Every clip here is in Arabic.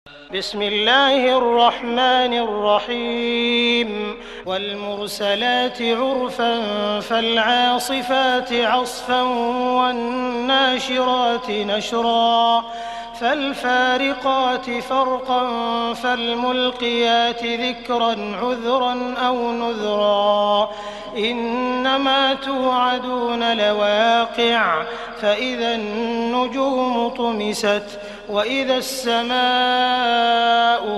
بسم الله الرحمن الرحيم والمرسلات عرفا فالعاصفات عصفا والناشرات نشرا فالفارقات فرقا فالملقيات ذكرا عذرا أو نذرا إنما توعدون لواقع فإذا النجوم طمست وإذا السماء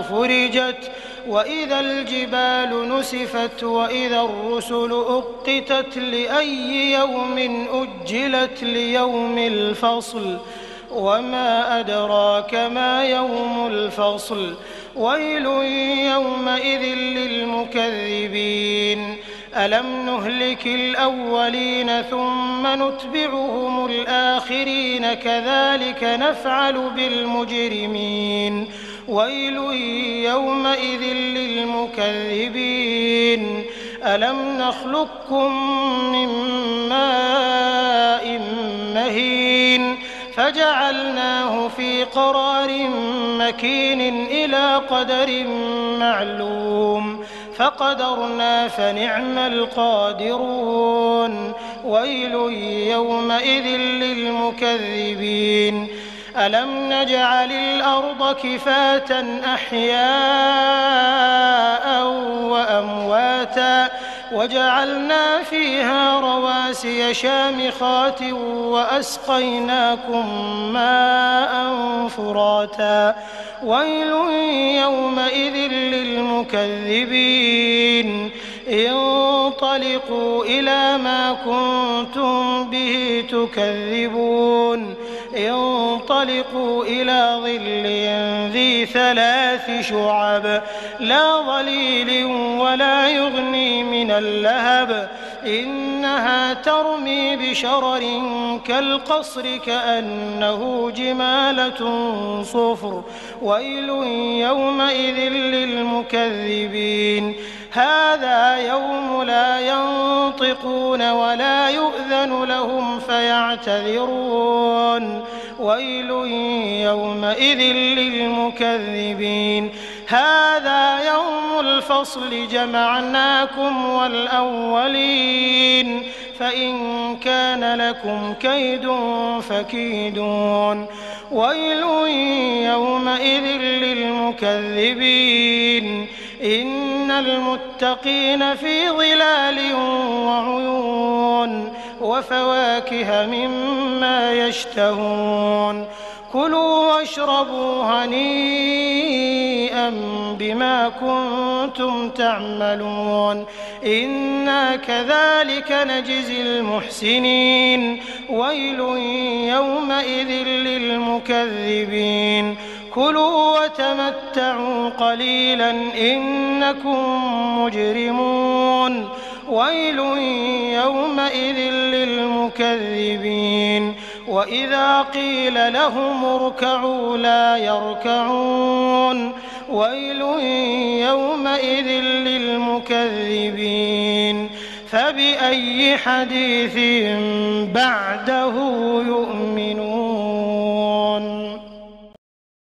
فرجت وإذا الجبال نسفت وإذا الرسل أقتت لأي يوم أجلت ليوم الفصل وما أدراك ما يوم الفصل ويل يومئذ للمكذبين ألم نهلك الأولين ثم نتبعهم الآخرين كذلك نفعل بالمجرمين ويل يومئذ للمكذبين ألم نخلقكم من ماء مهين فجعلناه في قرار مكين إلى قدر معلوم فقدرنا فنعم القادرون ويل يومئذ للمكذبين ألم نجعل الأرض كفاة أحياء وأمواتا وجعلنا فيها رواسي شامخات وأسقيناكم ماء فراتا ويل يومئذ للمكذبين انطلقوا إلى ما كنتم به تكذبون انطلقوا إلى ظل ذي 3 شعب لا ظليل ولا يغني من اللهب إنها ترمي بشرر كالقصر كأنه جمالة صفر ويل يومئذ للمكذبين هذا يوم لا ينطقون ولا يؤذن لهم فيعتذرون ويل يومئذ للمكذبين هذا يوم الفصل جمعناكم والأولين فإن كان لكم كيد فكيدون ويل يومئذ للمكذبين إن المتقين في ظلال وعيون وفواكه مما يشتهون كلوا واشربوا هنيئا بما كنتم تعملون إنا كذلك نجزي المحسنين ويل يومئذ للمكذبين كلوا وتمتعوا قليلا إنكم مجرمون ويل يومئذ للمكذبين وإذا قيل لهم اركعوا لا يركعون ويل يومئذ للمكذبين فبأي حديث بعده يؤمنون